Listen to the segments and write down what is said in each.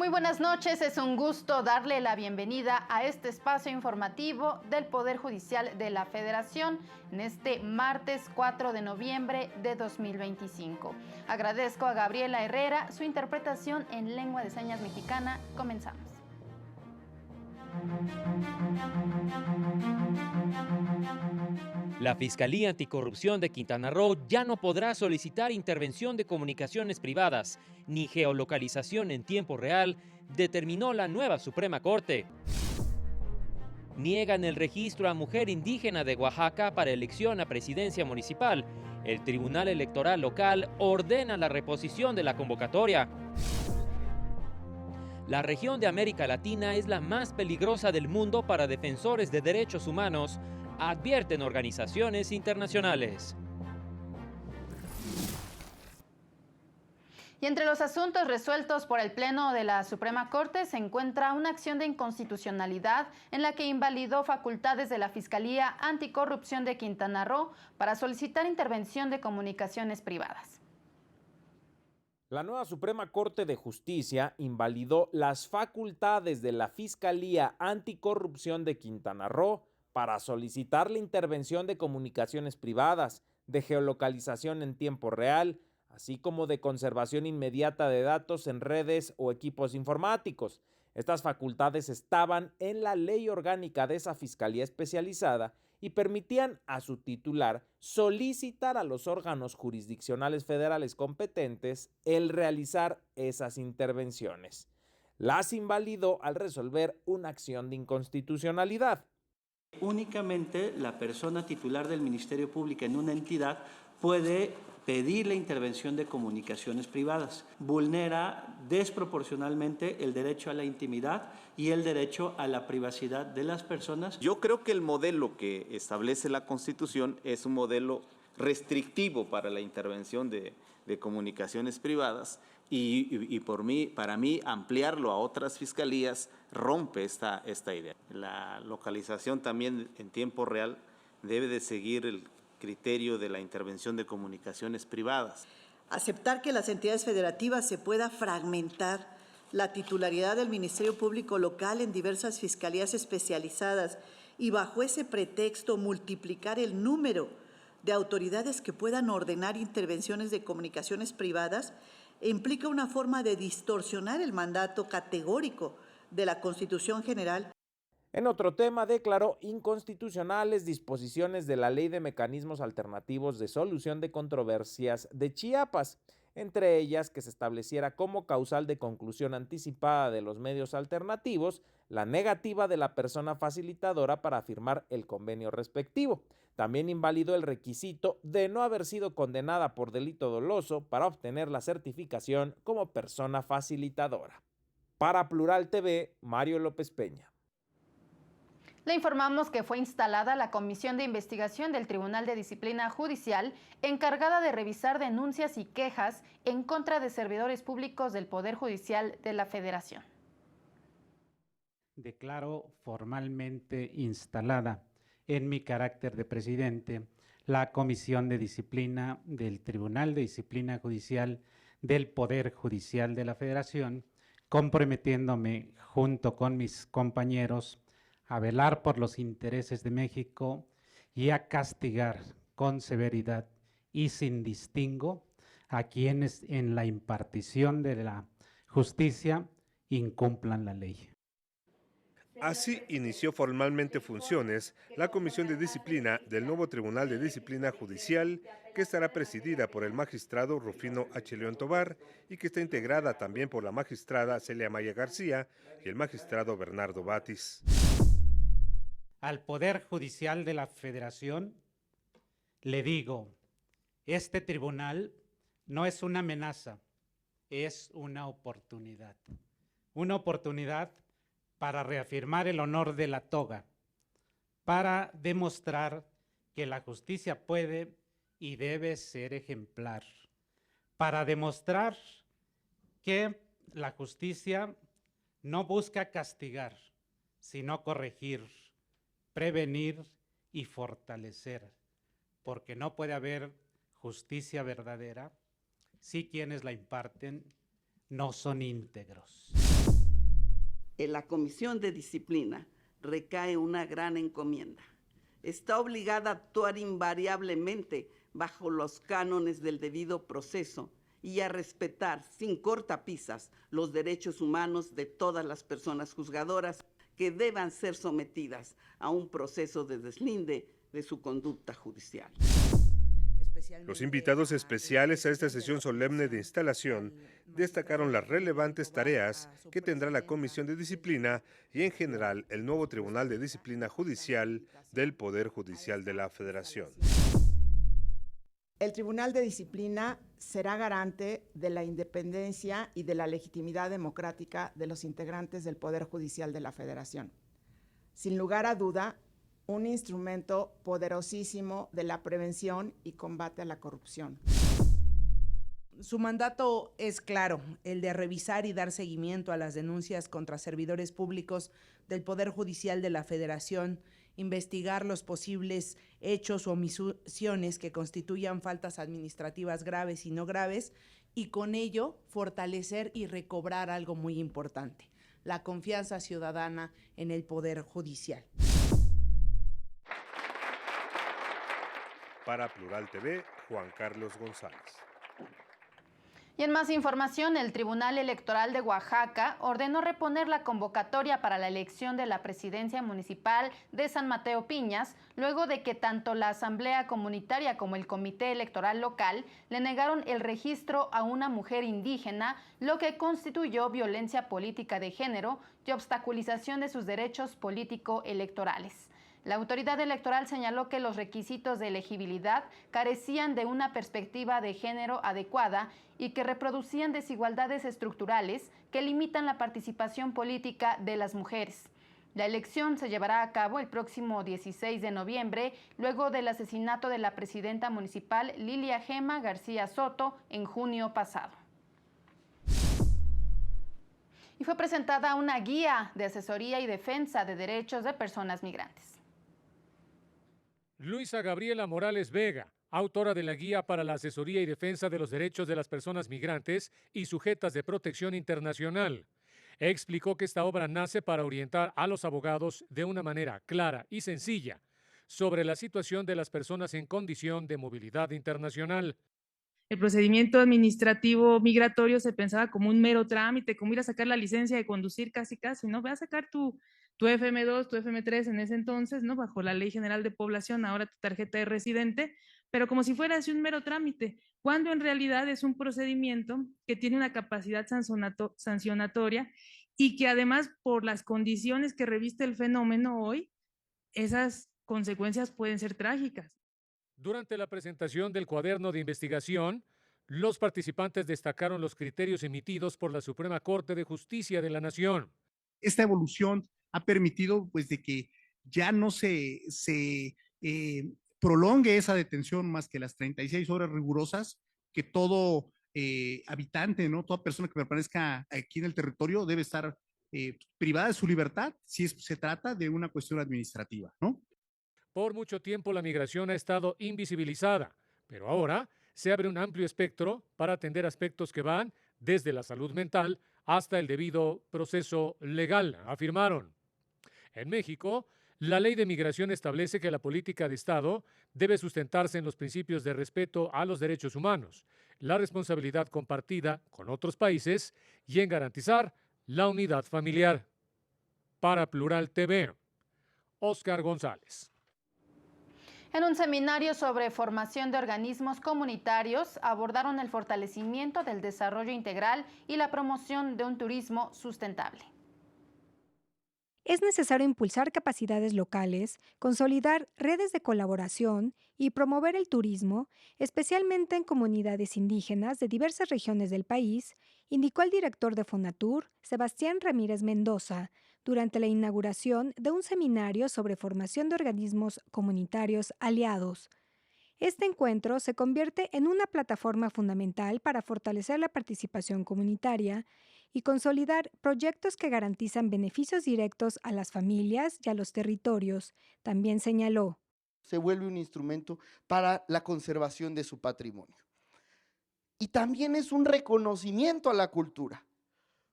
Muy buenas noches, es un gusto darle la bienvenida a este espacio informativo del Poder Judicial de la Federación en este martes 4 de noviembre de 2025. Agradezco a Gabriela Herrera su interpretación en lengua de señas mexicana. Comenzamos. La Fiscalía Anticorrupción de Quintana Roo ya no podrá solicitar intervención de comunicaciones privadas ni geolocalización en tiempo real, determinó la nueva Suprema Corte. Niegan el registro a mujer indígena de Oaxaca para elección a presidencia municipal. El Tribunal Electoral local ordena la reposición de la convocatoria. La región de América Latina es la más peligrosa del mundo para defensores de derechos humanos, advierten organizaciones internacionales. Y entre los asuntos resueltos por el Pleno de la Suprema Corte se encuentra una acción de inconstitucionalidad en la que invalidó facultades de la Fiscalía Anticorrupción de Quintana Roo para solicitar intervención de comunicaciones privadas. La nueva Suprema Corte de Justicia invalidó las facultades de la Fiscalía Anticorrupción de Quintana Roo para solicitar la intervención de comunicaciones privadas, de geolocalización en tiempo real, así como de conservación inmediata de datos en redes o equipos informáticos. Estas facultades estaban en la ley orgánica de esa fiscalía especializada y permitían a su titular solicitar a los órganos jurisdiccionales federales competentes el realizar esas intervenciones. Las invalidó al resolver una acción de inconstitucionalidad. Únicamente la persona titular del Ministerio Público en una entidad puede pedir la intervención de comunicaciones privadas. Vulnera desproporcionalmente el derecho a la intimidad y el derecho a la privacidad de las personas. Yo creo que el modelo que establece la Constitución es un modelo restrictivo para la intervención de comunicaciones privadas y para mí ampliarlo a otras fiscalías rompe esta idea. La localización también en tiempo real debe de seguir el criterio de la intervención de comunicaciones privadas. Aceptar que las entidades federativas se pueda fragmentar la titularidad del Ministerio Público local en diversas fiscalías especializadas y bajo ese pretexto multiplicar el número de autoridades que puedan ordenar intervenciones de comunicaciones privadas implica una forma de distorsionar el mandato categórico de la Constitución General. En otro tema, declaró inconstitucionales disposiciones de la Ley de Mecanismos Alternativos de Solución de Controversias de Chiapas, entre ellas que se estableciera como causal de conclusión anticipada de los medios alternativos la negativa de la persona facilitadora para firmar el convenio respectivo. También invalidó el requisito de no haber sido condenada por delito doloso para obtener la certificación como persona facilitadora. Para Plural TV, Mario López Peña. Le informamos que fue instalada la Comisión de Investigación del Tribunal de Disciplina Judicial encargada de revisar denuncias y quejas en contra de servidores públicos del Poder Judicial de la Federación. Declaro formalmente instalada en mi carácter de presidente la Comisión de Disciplina del Tribunal de Disciplina Judicial del Poder Judicial de la Federación, comprometiéndome junto con mis compañeros a velar por los intereses de México y a castigar con severidad y sin distingo a quienes en la impartición de la justicia incumplan la ley. Así inició formalmente funciones la Comisión de Disciplina del nuevo Tribunal de Disciplina Judicial, que estará presidida por el magistrado Rufino H. León Tobar y que está integrada también por la magistrada Celia Maya García y el magistrado Bernardo Batis. Al Poder Judicial de la Federación le digo, este tribunal no es una amenaza, es una oportunidad. Una oportunidad para reafirmar el honor de la toga, para demostrar que la justicia puede y debe ser ejemplar, para demostrar que la justicia no busca castigar, sino corregir, prevenir y fortalecer, porque no puede haber justicia verdadera si quienes la imparten no son íntegros. En la Comisión de Disciplina recae una gran encomienda. Está obligada a actuar invariablemente bajo los cánones del debido proceso y a respetar sin cortapisas los derechos humanos de todas las personas juzgadoras que deban ser sometidas a un proceso de deslinde de su conducta judicial. Los invitados especiales a esta sesión solemne de instalación destacaron las relevantes tareas que tendrá la Comisión de Disciplina y en general el nuevo Tribunal de Disciplina Judicial del Poder Judicial de la Federación. El Tribunal de Disciplina será garante de la independencia y de la legitimidad democrática de los integrantes del Poder Judicial de la Federación. Sin lugar a duda, un instrumento poderosísimo de la prevención y combate a la corrupción. Su mandato es claro, el de revisar y dar seguimiento a las denuncias contra servidores públicos del Poder Judicial de la Federación, investigar los posibles hechos o omisiones que constituyan faltas administrativas graves y no graves, y con ello fortalecer y recobrar algo muy importante, la confianza ciudadana en el Poder Judicial. Para Plural TV, Juan Carlos González. Y en más información, el Tribunal Electoral de Oaxaca ordenó reponer la convocatoria para la elección de la presidencia municipal de San Mateo Piñas, luego de que tanto la Asamblea Comunitaria como el Comité Electoral Local le negaron el registro a una mujer indígena, lo que constituyó violencia política de género y obstaculización de sus derechos político-electorales. La autoridad electoral señaló que los requisitos de elegibilidad carecían de una perspectiva de género adecuada y que reproducían desigualdades estructurales que limitan la participación política de las mujeres. La elección se llevará a cabo el próximo 16 de noviembre, luego del asesinato de la presidenta municipal Lilia Gema García Soto en junio pasado. Y fue presentada una guía de asesoría y defensa de derechos de personas migrantes. Luisa Gabriela Morales Vega, autora de la Guía para la Asesoría y Defensa de los Derechos de las Personas Migrantes y Sujetas de Protección Internacional, explicó que esta obra nace para orientar a los abogados de una manera clara y sencilla sobre la situación de las personas en condición de movilidad internacional. El procedimiento administrativo migratorio se pensaba como un mero trámite, como ir a sacar la licencia de conducir casi, ¿no? Ve a sacar tu FM2, tu FM3 en ese entonces, ¿no? Bajo la Ley General de Población, ahora tu tarjeta de residente, pero como si fuera así un mero trámite, cuando en realidad es un procedimiento que tiene una capacidad sancionatoria y que además por las condiciones que reviste el fenómeno hoy, esas consecuencias pueden ser trágicas. Durante la presentación del cuaderno de investigación, los participantes destacaron los criterios emitidos por la Suprema Corte de Justicia de la Nación. Esta evolución ha permitido pues de que ya no se prolongue esa detención más que las 36 horas rigurosas, que todo habitante, ¿no? Toda persona que permanezca aquí en el territorio debe estar privada de su libertad si se trata de una cuestión administrativa, ¿no? Por mucho tiempo la migración ha estado invisibilizada, pero ahora se abre un amplio espectro para atender aspectos que van desde la salud mental hasta el debido proceso legal, afirmaron. En México, la ley de migración establece que la política de Estado debe sustentarse en los principios de respeto a los derechos humanos, la responsabilidad compartida con otros países y en garantizar la unidad familiar. Para Plural TV, Óscar González. En un seminario sobre formación de organismos comunitarios, abordaron el fortalecimiento del desarrollo integral y la promoción de un turismo sustentable. Es necesario impulsar capacidades locales, consolidar redes de colaboración y promover el turismo, especialmente en comunidades indígenas de diversas regiones del país, indicó el director de Fonatur, Sebastián Ramírez Mendoza, durante la inauguración de un seminario sobre formación de organismos comunitarios aliados. Este encuentro se convierte en una plataforma fundamental para fortalecer la participación comunitaria y consolidar proyectos que garantizan beneficios directos a las familias y a los territorios, también señaló. Se vuelve un instrumento para la conservación de su patrimonio. Y también es un reconocimiento a la cultura,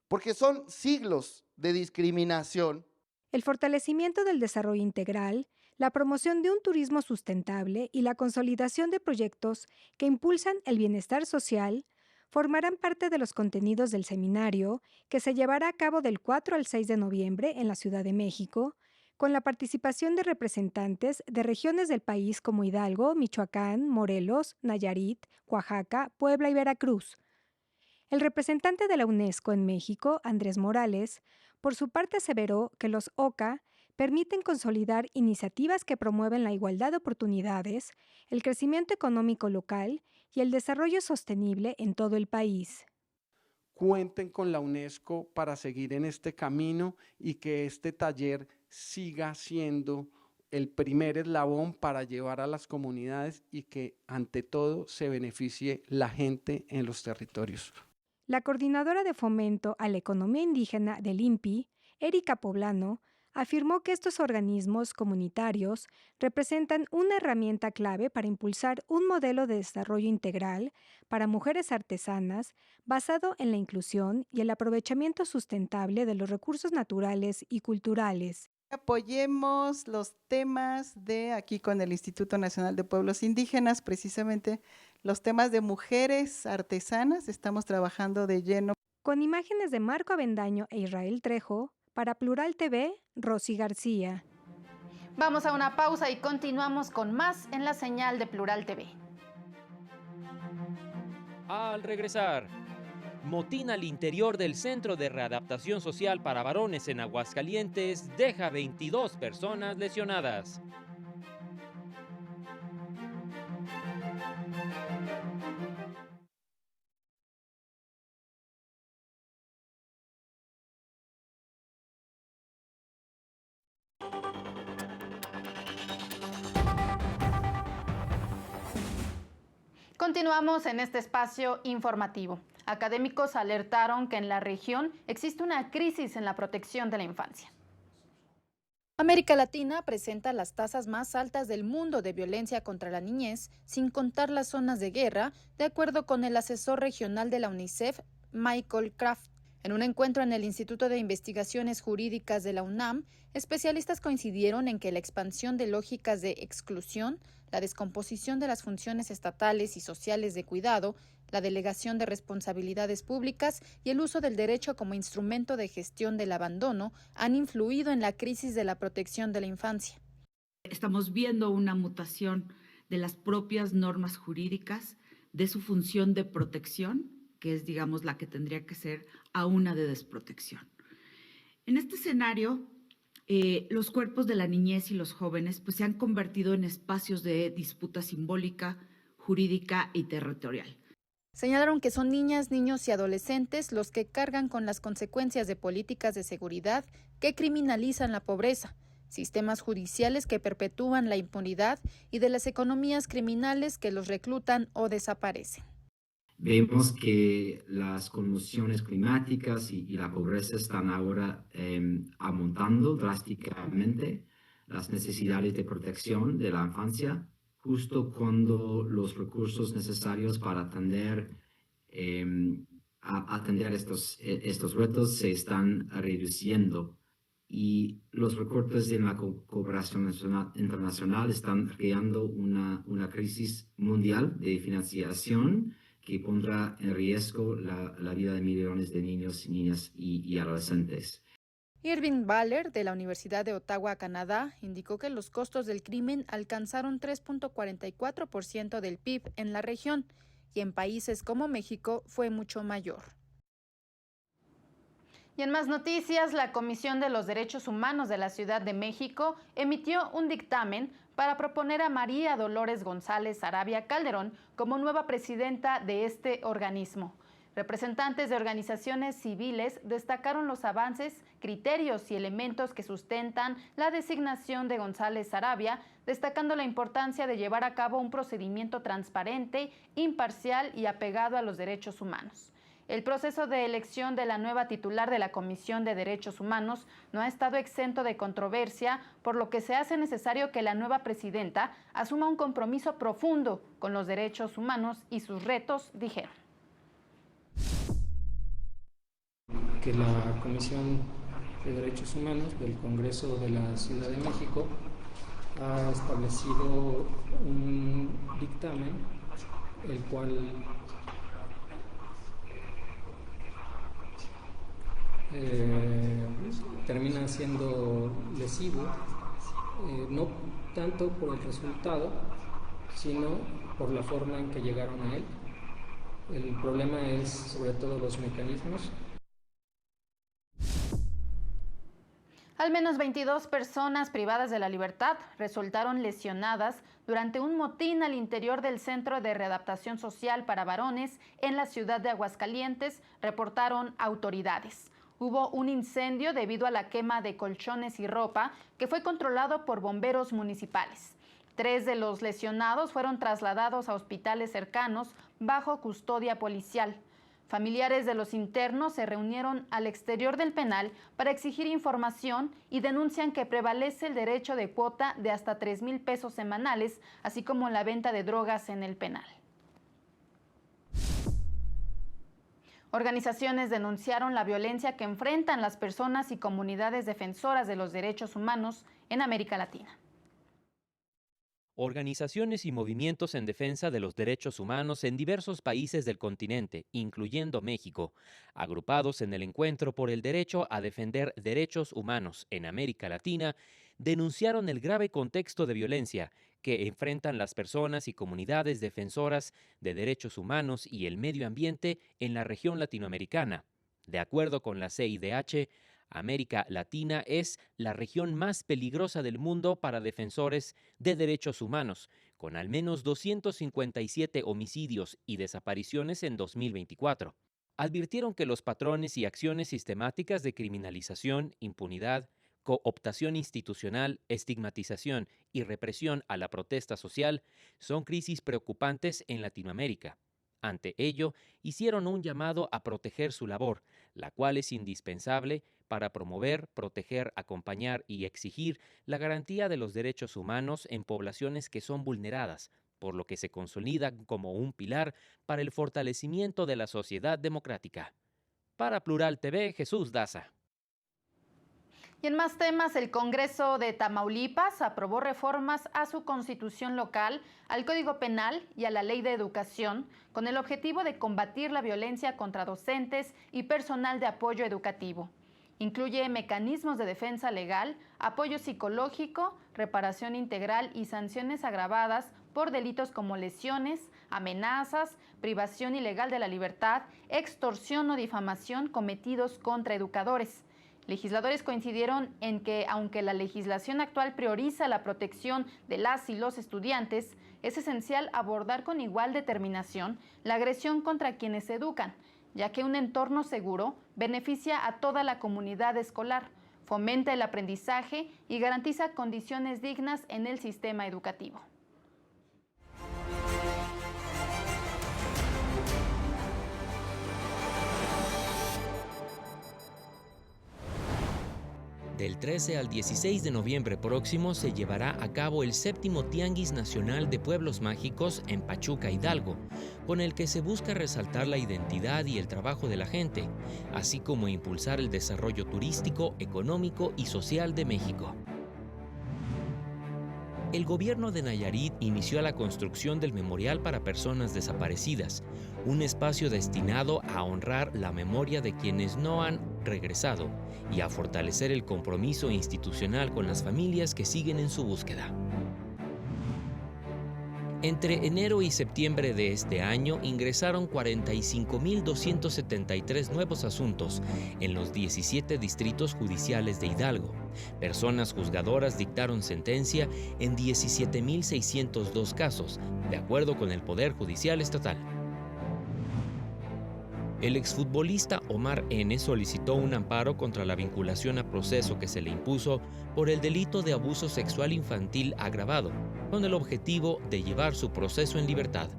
porque son siglos de discriminación. El fortalecimiento del desarrollo integral, la promoción de un turismo sustentable y la consolidación de proyectos que impulsan el bienestar social formarán parte de los contenidos del seminario que se llevará a cabo del 4 al 6 de noviembre en la Ciudad de México, con la participación de representantes de regiones del país como Hidalgo, Michoacán, Morelos, Nayarit, Oaxaca, Puebla y Veracruz. El representante de la UNESCO en México, Andrés Morales, por su parte aseveró que los OCA permiten consolidar iniciativas que promueven la igualdad de oportunidades, el crecimiento económico local y el desarrollo sostenible en todo el país. Cuenten con la UNESCO para seguir en este camino y que este taller siga siendo el primer eslabón para llevar a las comunidades y que ante todo se beneficie la gente en los territorios. La coordinadora de fomento a la economía indígena del INPI, Erika Poblano, afirmó que estos organismos comunitarios representan una herramienta clave para impulsar un modelo de desarrollo integral para mujeres artesanas basado en la inclusión y el aprovechamiento sustentable de los recursos naturales y culturales. Apoyemos los temas de aquí con el Instituto Nacional de Pueblos Indígenas, precisamente los temas de mujeres artesanas, estamos trabajando de lleno. Con imágenes de Marco Avendaño e Israel Trejo, para Plural TV, Rosy García. Vamos a una pausa y continuamos con más en la señal de Plural TV. Al regresar, motín al interior del Centro de Readaptación Social para Varones en Aguascalientes deja 22 personas lesionadas. Continuamos en este espacio informativo. Académicos alertaron que en la región existe una crisis en la protección de la infancia. América Latina presenta las tasas más altas del mundo de violencia contra la niñez, sin contar las zonas de guerra, de acuerdo con el asesor regional de la UNICEF, Michael Kraft. En un encuentro en el Instituto de Investigaciones Jurídicas de la UNAM, especialistas coincidieron en que la expansión de lógicas de exclusión, la descomposición de las funciones estatales y sociales de cuidado, la delegación de responsabilidades públicas y el uso del derecho como instrumento de gestión del abandono han influido en la crisis de la protección de la infancia. Estamos viendo una mutación de las propias normas jurídicas, de su función de protección, que es, digamos, la que tendría que ser, a una de desprotección. En este escenario, los cuerpos de la niñez y los jóvenes pues, se han convertido en espacios de disputa simbólica, jurídica y territorial. Señalaron que son niñas, niños y adolescentes los que cargan con las consecuencias de políticas de seguridad que criminalizan la pobreza, sistemas judiciales que perpetúan la impunidad y de las economías criminales que los reclutan o desaparecen. Vemos que las conmociones climáticas y la pobreza están ahora aumentando drásticamente las necesidades de protección de la infancia, justo cuando los recursos necesarios para atender estos retos se están reduciendo. Y los recortes en la cooperación internacional están creando una crisis mundial de financiación que pondrá en riesgo la vida de millones de niños, niñas y adolescentes. Irving Baller, de la Universidad de Ottawa, Canadá, indicó que los costos del crimen alcanzaron 3.44% del PIB en la región y en países como México fue mucho mayor. Y en más noticias, la Comisión de los Derechos Humanos de la Ciudad de México emitió un dictamen para proponer a María Dolores González Sarabia Calderón como nueva presidenta de este organismo. Representantes de organizaciones civiles destacaron los avances, criterios y elementos que sustentan la designación de González Sarabia, destacando la importancia de llevar a cabo un procedimiento transparente, imparcial y apegado a los derechos humanos. El proceso de elección de la nueva titular de la Comisión de Derechos Humanos no ha estado exento de controversia, por lo que se hace necesario que la nueva presidenta asuma un compromiso profundo con los derechos humanos y sus retos, dijeron. Que la Comisión de Derechos Humanos del Congreso de la Ciudad de México ha establecido un dictamen, el cual termina siendo lesivo, no tanto por el resultado, sino por la forma en que llegaron a él. El problema es sobre todo los mecanismos. Al menos 22 personas privadas de la libertad resultaron lesionadas durante un motín al interior del Centro de Readaptación Social para Varones en la ciudad de Aguascalientes, reportaron autoridades. Hubo un incendio debido a la quema de colchones y ropa que fue controlado por bomberos municipales. 3 de los lesionados fueron trasladados a hospitales cercanos bajo custodia policial. Familiares de los internos se reunieron al exterior del penal para exigir información y denuncian que prevalece el derecho de cuota de hasta 3,000 pesos semanales, así como la venta de drogas en el penal. Organizaciones denunciaron la violencia que enfrentan las personas y comunidades defensoras de los derechos humanos en América Latina. Organizaciones y movimientos en defensa de los derechos humanos en diversos países del continente, incluyendo México, agrupados en el Encuentro por el Derecho a Defender Derechos Humanos en América Latina, denunciaron el grave contexto de violencia que enfrentan las personas y comunidades defensoras de derechos humanos y el medio ambiente en la región latinoamericana. De acuerdo con la CIDH, América Latina es la región más peligrosa del mundo para defensores de derechos humanos, con al menos 257 homicidios y desapariciones en 2024. Advirtieron que los patrones y acciones sistemáticas de criminalización, impunidad, cooptación institucional, estigmatización y represión a la protesta social son crisis preocupantes en Latinoamérica. Ante ello, hicieron un llamado a proteger su labor, la cual es indispensable para promover, proteger, acompañar y exigir la garantía de los derechos humanos en poblaciones que son vulneradas, por lo que se consolida como un pilar para el fortalecimiento de la sociedad democrática. Para Plural TV, Jesús Daza. Y en más temas, el Congreso de Tamaulipas aprobó reformas a su constitución local, al Código Penal y a la Ley de Educación, con el objetivo de combatir la violencia contra docentes y personal de apoyo educativo. Incluye mecanismos de defensa legal, apoyo psicológico, reparación integral y sanciones agravadas por delitos como lesiones, amenazas, privación ilegal de la libertad, extorsión o difamación cometidos contra educadores. Legisladores coincidieron en que, aunque la legislación actual prioriza la protección de las y los estudiantes, es esencial abordar con igual determinación la agresión contra quienes educan, ya que un entorno seguro beneficia a toda la comunidad escolar, fomenta el aprendizaje y garantiza condiciones dignas en el sistema educativo. Del 13 al 16 de noviembre próximo se llevará a cabo el 7º Tianguis Nacional de Pueblos Mágicos en Pachuca, Hidalgo, con el que se busca resaltar la identidad y el trabajo de la gente, así como impulsar el desarrollo turístico, económico y social de México. El gobierno de Nayarit inició la construcción del Memorial para Personas Desaparecidas, un espacio destinado a honrar la memoria de quienes no han regresado y a fortalecer el compromiso institucional con las familias que siguen en su búsqueda. Entre enero y septiembre de este año ingresaron 45,273 nuevos asuntos en los 17 distritos judiciales de Hidalgo. Personas juzgadoras dictaron sentencia en 17,602 casos, de acuerdo con el Poder Judicial Estatal. El exfutbolista Omar N. solicitó un amparo contra la vinculación a proceso que se le impuso por el delito de abuso sexual infantil agravado, con el objetivo de llevar su proceso en libertad.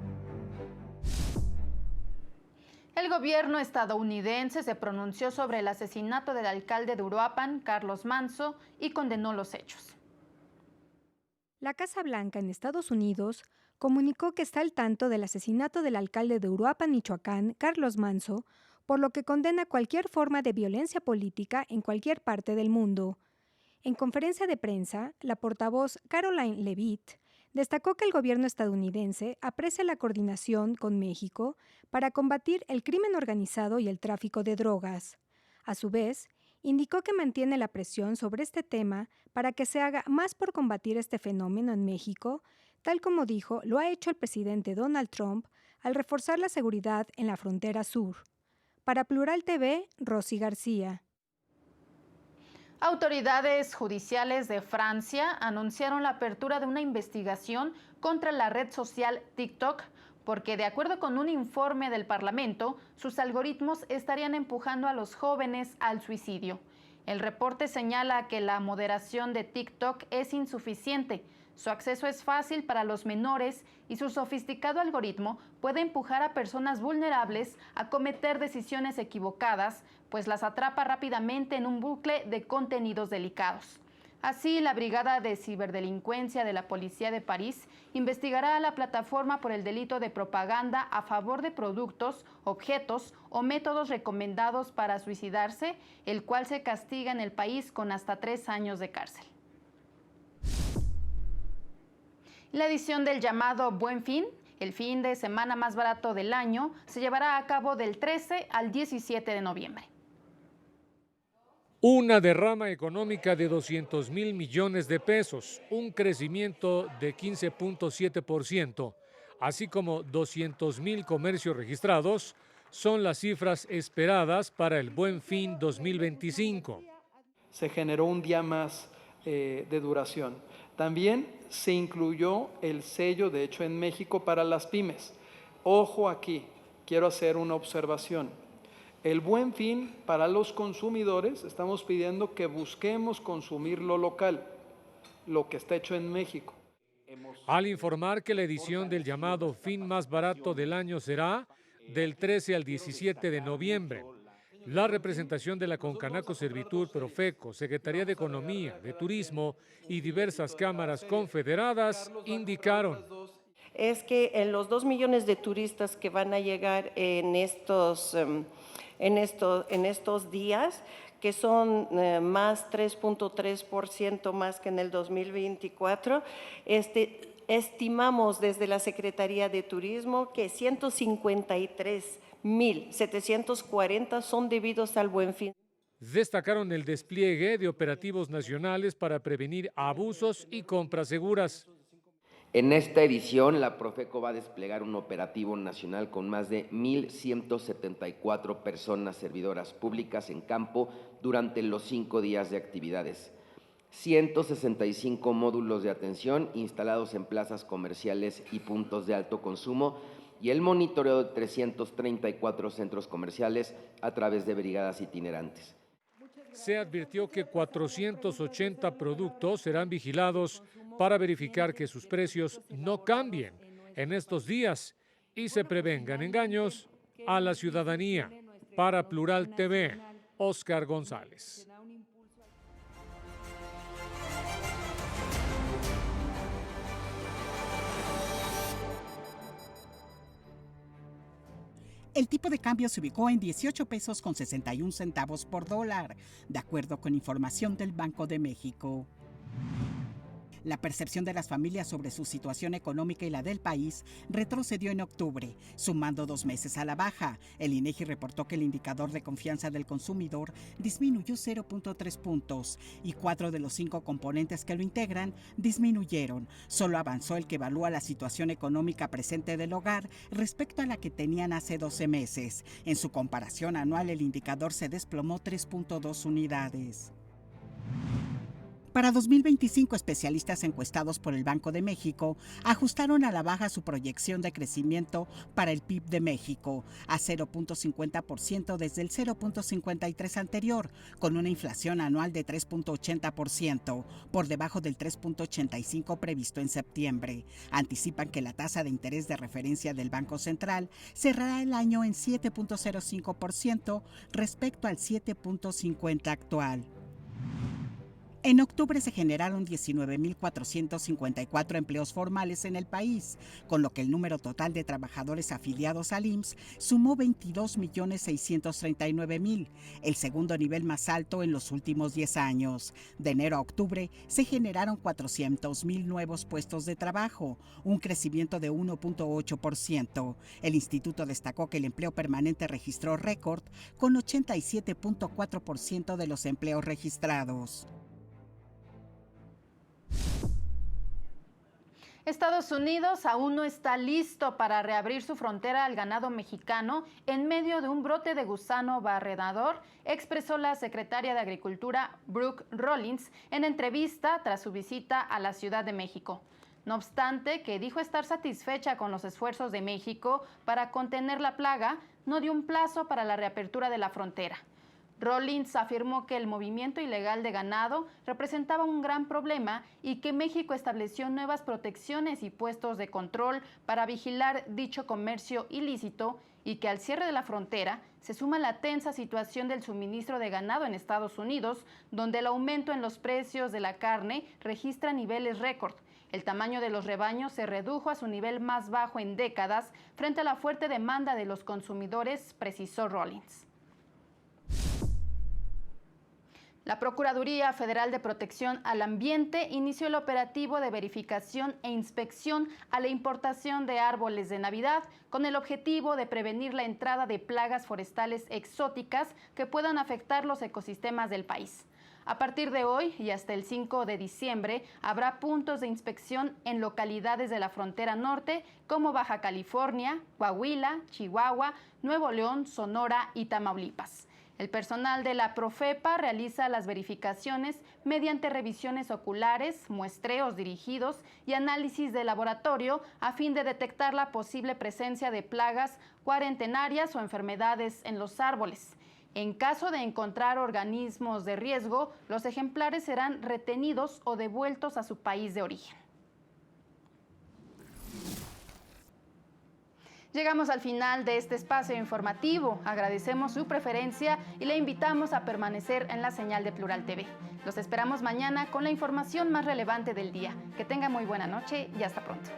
El gobierno estadounidense se pronunció sobre el asesinato del alcalde de Uruapan, Carlos Manzo, y condenó los hechos. La Casa Blanca en Estados Unidos comunicó que está al tanto del asesinato del alcalde de Uruapan, Michoacán, Carlos Manzo, por lo que condena cualquier forma de violencia política en cualquier parte del mundo. En conferencia de prensa, la portavoz Caroline Leavitt destacó que el gobierno estadounidense aprecia la coordinación con México para combatir el crimen organizado y el tráfico de drogas. A su vez, indicó que mantiene la presión sobre este tema para que se haga más por combatir este fenómeno en México, tal como dijo, lo ha hecho el presidente Donald Trump al reforzar la seguridad en la frontera sur. Para Plural TV, Rosy García. Autoridades judiciales de Francia anunciaron la apertura de una investigación contra la red social TikTok, porque de acuerdo con un informe del Parlamento, sus algoritmos estarían empujando a los jóvenes al suicidio. El reporte señala que la moderación de TikTok es insuficiente, su acceso es fácil para los menores y su sofisticado algoritmo puede empujar a personas vulnerables a cometer decisiones equivocadas, pues las atrapa rápidamente en un bucle de contenidos delicados. Así, la Brigada de Ciberdelincuencia de la Policía de París investigará a la plataforma por el delito de propaganda a favor de productos, objetos o métodos recomendados para suicidarse, el cual se castiga en el país con hasta 3 años de cárcel. La edición del llamado Buen Fin, el fin de semana más barato del año, se llevará a cabo del 13 al 17 de noviembre. Una derrama económica de 200,000 millones de pesos, un crecimiento de 15.7%, así como 200,000 comercios registrados, son las cifras esperadas para el Buen Fin 2025. Se generó un día más de duración. También se incluyó el sello, de hecho, en México para las pymes. Ojo aquí, quiero hacer una observación. El Buen Fin para los consumidores, estamos pidiendo que busquemos consumir lo local, lo que está hecho en México. Al informar que la edición del llamado fin más barato del año será del 13 al 17 de noviembre. La representación de la Concanaco Servitur, Profeco, Secretaría de Economía, de Turismo y diversas cámaras confederadas indicaron. Es que en los 2 millones de turistas que van a llegar en estos días, que son más 3.3% más que en el 2024, estimamos desde la Secretaría de Turismo que 153,740 son debidos al Buen Fin. Destacaron el despliegue de operativos nacionales para prevenir abusos y compras seguras. En esta edición, la Profeco va a desplegar un operativo nacional con más de 1,174 personas servidoras públicas en campo durante los 5 días de actividades. 165 módulos de atención instalados en plazas comerciales y puntos de alto consumo y el monitoreo de 334 centros comerciales a través de brigadas itinerantes. Se advirtió que 480 productos serán vigilados para verificar que sus precios no cambien en estos días y se prevengan engaños a la ciudadanía. Para Plural TV, Óscar González. El tipo de cambio se ubicó en 18 pesos con 61 centavos por dólar, de acuerdo con información del Banco de México. La percepción de las familias sobre su situación económica y la del país retrocedió en octubre, sumando 2 meses a la baja. El INEGI reportó que el indicador de confianza del consumidor disminuyó 0.3 puntos y 4 de los 5 componentes que lo integran disminuyeron. Solo avanzó el que evalúa la situación económica presente del hogar respecto a la que tenían hace 12 meses. En su comparación anual, el indicador se desplomó 3.2 unidades. Para 2025, especialistas encuestados por el Banco de México ajustaron a la baja su proyección de crecimiento para el PIB de México a 0.50% desde el 0.53% anterior, con una inflación anual de 3.80%, por debajo del 3.85% previsto en septiembre. Anticipan que la tasa de interés de referencia del Banco Central cerrará el año en 7.05% respecto al 7.50% actual. En octubre se generaron 19.454 empleos formales en el país, con lo que el número total de trabajadores afiliados al IMSS sumó 22.639.000, el segundo nivel más alto en los últimos 10 años. De enero a octubre se generaron 400.000 nuevos puestos de trabajo, un crecimiento de 1.8%. El instituto destacó que el empleo permanente registró récord con 87.4% de los empleos registrados. Estados Unidos aún no está listo para reabrir su frontera al ganado mexicano en medio de un brote de gusano barredador, expresó la secretaria de Agricultura Brooke Rollins en entrevista tras su visita a la Ciudad de México. No obstante, que dijo estar satisfecha con los esfuerzos de México para contener la plaga, no dio un plazo para la reapertura de la frontera. Rollins afirmó que el movimiento ilegal de ganado representaba un gran problema y que México estableció nuevas protecciones y puestos de control para vigilar dicho comercio ilícito y que al cierre de la frontera se suma la tensa situación del suministro de ganado en Estados Unidos, donde el aumento en los precios de la carne registra niveles récord. El tamaño de los rebaños se redujo a su nivel más bajo en décadas frente a la fuerte demanda de los consumidores, precisó Rollins. La Procuraduría Federal de Protección al Ambiente inició el operativo de verificación e inspección a la importación de árboles de Navidad con el objetivo de prevenir la entrada de plagas forestales exóticas que puedan afectar los ecosistemas del país. A partir de hoy y hasta el 5 de diciembre habrá puntos de inspección en localidades de la frontera norte como Baja California, Coahuila, Chihuahua, Nuevo León, Sonora y Tamaulipas. El personal de la Profepa realiza las verificaciones mediante revisiones oculares, muestreos dirigidos y análisis de laboratorio a fin de detectar la posible presencia de plagas cuarentenarias o enfermedades en los árboles. En caso de encontrar organismos de riesgo, los ejemplares serán retenidos o devueltos a su país de origen. Llegamos al final de este espacio informativo. Agradecemos su preferencia y le invitamos a permanecer en la señal de Plural TV. Los esperamos mañana con la información más relevante del día. Que tenga muy buena noche y hasta pronto.